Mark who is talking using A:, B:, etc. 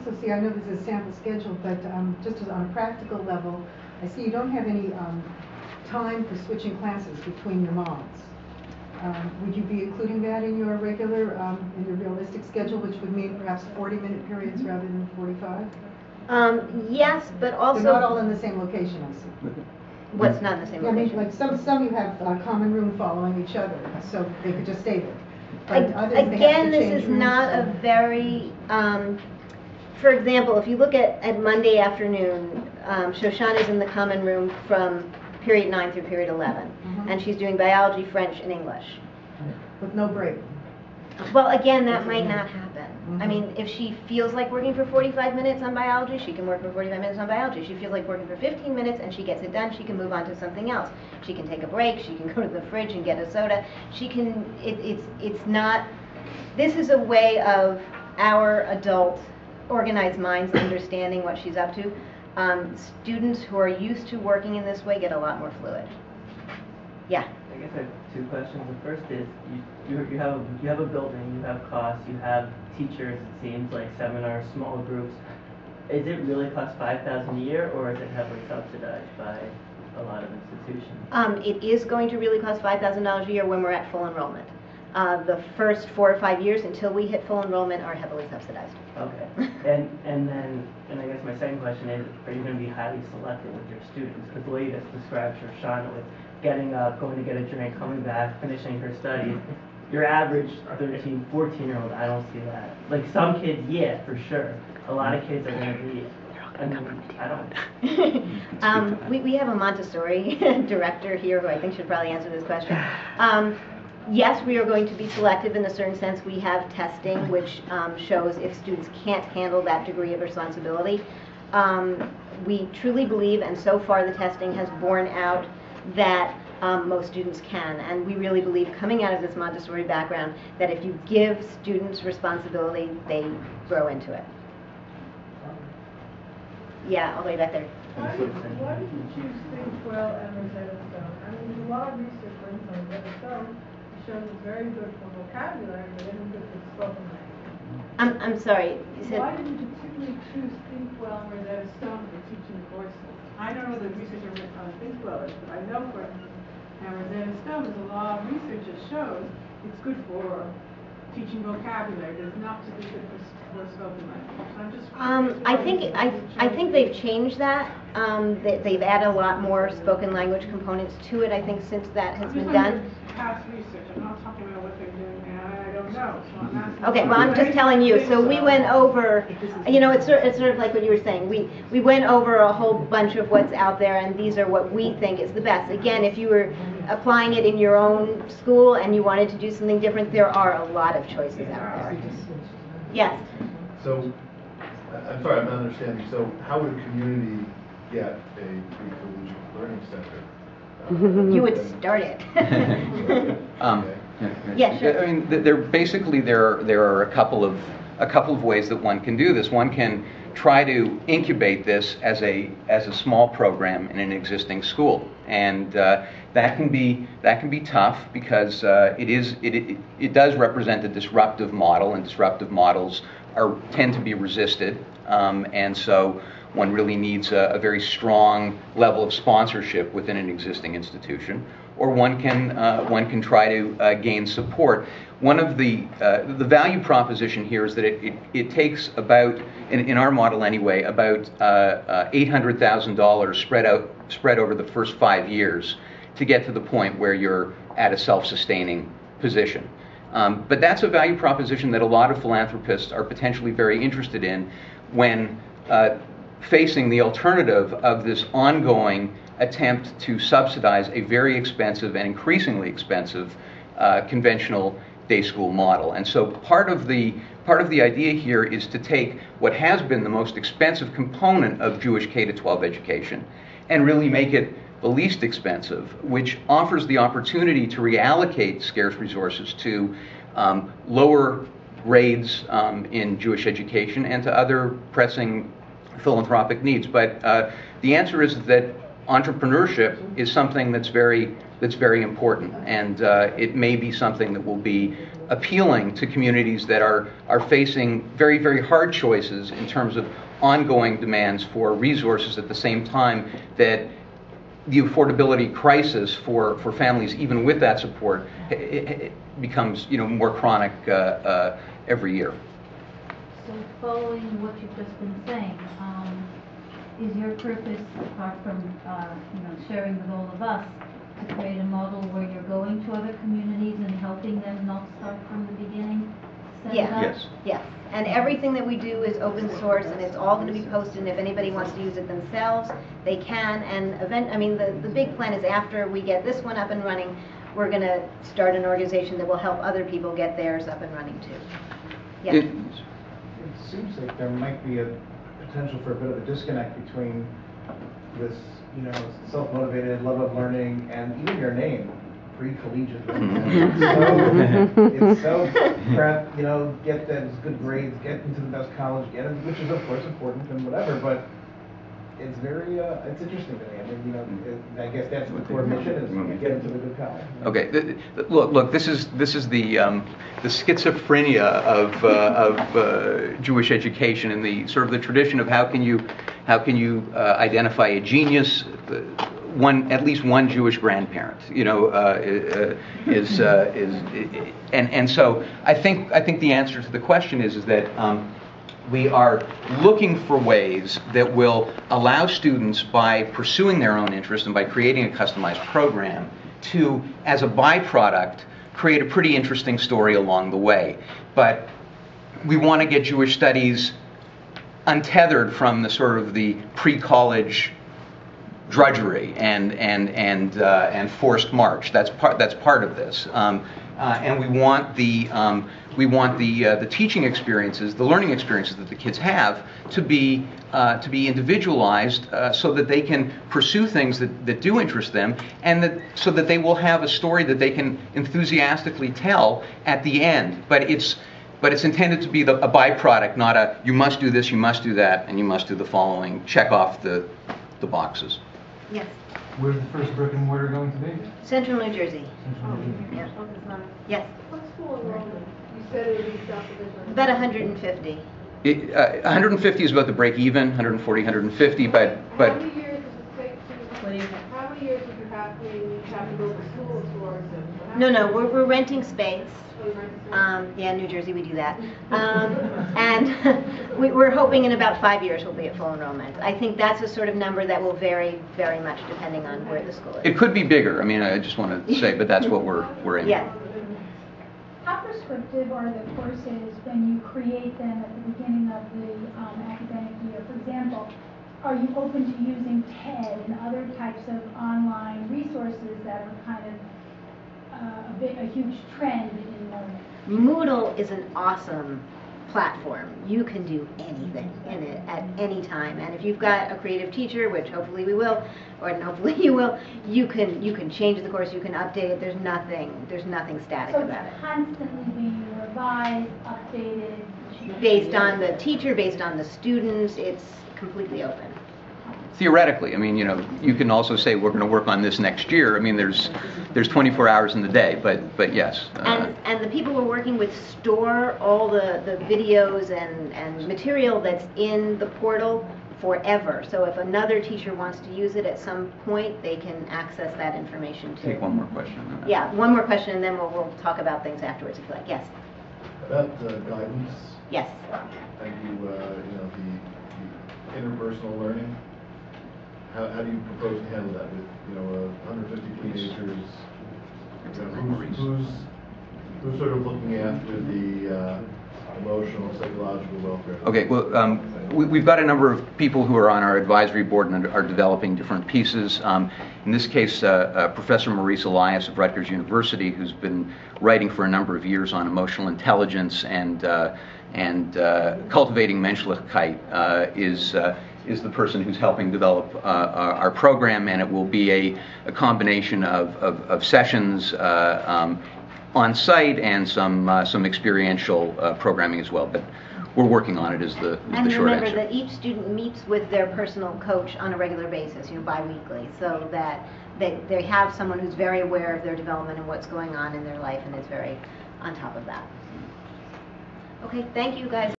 A: also see, I know this is a sample schedule, but just as on a practical level, I see you don't have any time for switching classes between your mods. Would you be including that in your regular, in your realistic schedule, which would mean perhaps 40-minute periods rather than 45?
B: Yes, but also...
A: They're not all in the same location, I see.
B: What's not in the same location?
A: I mean, like some you have common room following each other, so they could just stay there. But others,
B: again,
A: they have to
B: this
A: change
B: is
A: rooms,
B: not a very... for example, if you look at Monday afternoon, Shoshana's in the common room from period 9 through period 11, and she's doing biology, French, and English.
A: With no break.
B: Well, again, that might not happen. I mean, if she feels like working for 45 minutes on biology, she can work for 45 minutes on biology. If she feels like working for 15 minutes and she gets it done, she can move on to something else. She can take a break, she can go to the fridge and get a soda. She can, it's not, this is a way of our adult organized minds understanding what she's up to. Students who are used to working in this way get a lot more fluid. Yeah.
C: I guess I have two questions. The first is, you have a building, you have costs, you have teachers, it seems like seminars, small groups. Is it really cost $5,000 a year, or is it heavily subsidized by a lot of institutions?
B: It is going to really cost $5,000 a year when we're at full enrollment. The first 4 or 5 years until we hit full enrollment are heavily subsidized.
C: Okay. And I guess my second question is, are you going to be highly selective with your students? Because the way you just described Shoshana with getting up, going to get a drink, coming back, finishing her studies, your average 13, 14-year-old, I don't see that. Like some kids, yeah, for sure. A lot of kids are going to be, I mean, I don't.
B: We have a Montessori director here who I think should probably answer this question. Yes, we are going to be selective in a certain sense. We have testing which shows if students can't handle that degree of responsibility. We truly believe, and so far the testing has borne out, that most students can. And we really believe, coming out of this Montessori background, that if you give students responsibility, they grow into it. Yeah, all the way back there.
D: Why did you choose Think Well and Rosetta Stone? I mean, there's a lot of research for instance, Rosetta Stone shows it's very good for vocabulary, but isn't good for spoken language.
B: I'm sorry. You said.
D: Why did you particularly choose Think Well and Rosetta Stone for teaching courses? I don't know the research on Think Well is, but I know for Rosetta Stone, there's a lot of research that shows it's good for teaching vocabulary. It's not particularly good for spoken language. So I'm just
B: I think they've changed that. They've added a lot more spoken language components to it, I think, since that has been done.
D: Past research. I'm not talking about what they're doing now. I don't know. So I'm asking.
B: Okay, well, I'm just telling you. So we went over, you know, it's sort of like what you were saying. We went over a whole bunch of what's out there, and these are what we think is the best. Again, if you were applying it in your own school and you wanted to do something different, there are a lot of choices out there. Yes?
E: So, I'm sorry, I'm not understanding. So, how would a community get a pre-collegiate learning center?
B: You would start it. Yeah, sure.
F: I mean, there are a couple of ways that one can do this. One can try to incubate this as a small program in an existing school, and that can be tough because it does represent a disruptive model, and disruptive models tend to be resisted, and so one really needs a very strong level of sponsorship within an existing institution, or one can try to gain support. One of the value proposition here is that it takes about, in our model anyway, about $800,000 spread over the first 5 years to get to the point where you're at a self-sustaining position. But that's a value proposition that a lot of philanthropists are potentially very interested in when facing the alternative of this ongoing attempt to subsidize a very expensive and increasingly expensive conventional day school model. And so part of the idea here is to take what has been the most expensive component of Jewish K-12 education and really make it the least expensive, which offers the opportunity to reallocate scarce resources to lower grades in Jewish education and to other pressing philanthropic needs. But the answer is that entrepreneurship is something that's very important, and it may be something that will be appealing to communities that are facing very, very hard choices in terms of ongoing demands for resources at the same time that the affordability crisis for families, even with that support, it becomes more chronic every year.
G: So following what you've just been saying, is your purpose, apart from sharing with all of us, to create a model where you're going to other communities and helping them not start from the beginning? Set it up?
F: Yes.
B: Yes, and everything that we do is open source, and it's all going to be posted, and if anybody wants to use it themselves, they can, and the big plan is after we get this one up and running, we're going to start an organization that will help other people get theirs up and running too. Yeah.
H: It seems like there might be a potential for a bit of a disconnect between this, self-motivated love of learning and even your name, pre-collegiate. It's so prep, get those good grades, get into the best college, which is of course important and whatever, but it's very, it's interesting to me. I mean, I guess that's the core mission is get into the good college.
F: Okay, look. This is the schizophrenia of Jewish education, and the sort of the tradition of how can you identify a genius. At least one Jewish grandparent, and so I think the answer to the question is that. We are looking for ways that will allow students, by pursuing their own interest and by creating a customized program, to, as a byproduct, create a pretty interesting story along the way. But we want to get Jewish studies untethered from the sort of the pre-college drudgery and forced march. That's part of this, and we want the teaching experiences, the learning experiences that the kids have, to be individualized, so that they can pursue things that do interest them, and so that they will have a story that they can enthusiastically tell at the end. But it's intended to be a byproduct, not a you must do this, you must do that, and you must do the following. Check off the boxes.
B: Yes.
H: Where's the first brick and mortar going to be?
B: Central New Jersey. Yeah. Yes.
D: What school enrollment? You said it would be self-division.
B: About 150.
F: 150 is about the break even, 140, 150, but
D: How many years does it take how many years would you have to go to school towards it?
B: No, we're renting space.
D: Oh, you rent the space?
B: Yeah, New Jersey, we do that. And we're hoping in about 5 years we'll be at full enrollment. I think that's a sort of number that will vary very much depending on where the school is.
F: it could be bigger. I mean, I just want to say, but that's what we're aiming.
B: Yes.
I: How prescriptive are the courses when you create them at the beginning of the academic year? For example, are you open to using TED and other types of online resources that are kind of a huge trend in learning?
B: Moodle is an awesome platform. You can do anything in it at any time, and if you've got a creative teacher, which hopefully we will, or hopefully you will, you can change the course, you can update it. There's nothing static
I: So
B: about it.
I: it's constantly being revised, updated, changed.
B: Based on the teacher, based on the students, it's completely open.
F: Theoretically, I mean, you can also say we're going to work on this next year. I mean, there's 24 hours in the day, but yes.
B: And the people we're working with store all the videos and material that's in the portal forever. So if another teacher wants to use it at some point, they can access that information too.
F: Take one more question.
B: Yeah, one more question, and then we'll talk about things afterwards if you like. Yes.
E: About guidance
B: Yes.
E: and the interpersonal learning. How do you propose to handle that with 150 teenagers? Who's sort of looking after the emotional, psychological welfare?
F: Okay, well, we've got a number of people who are on our advisory board and are developing different pieces. In this case, Professor Maurice Elias of Rutgers University, who's been writing for a number of years on emotional intelligence and cultivating Menschlichkeit, is the person who's helping develop our program, and it will be a combination of sessions on site and some experiential programming as well. But we're working on it is the
B: And
F: short
B: remember
F: answer.
B: that each student meets with their personal coach on a regular basis, bi-weekly, so that they have someone who's very aware of their development and what's going on in their life and is very on top of that. Okay, thank you guys.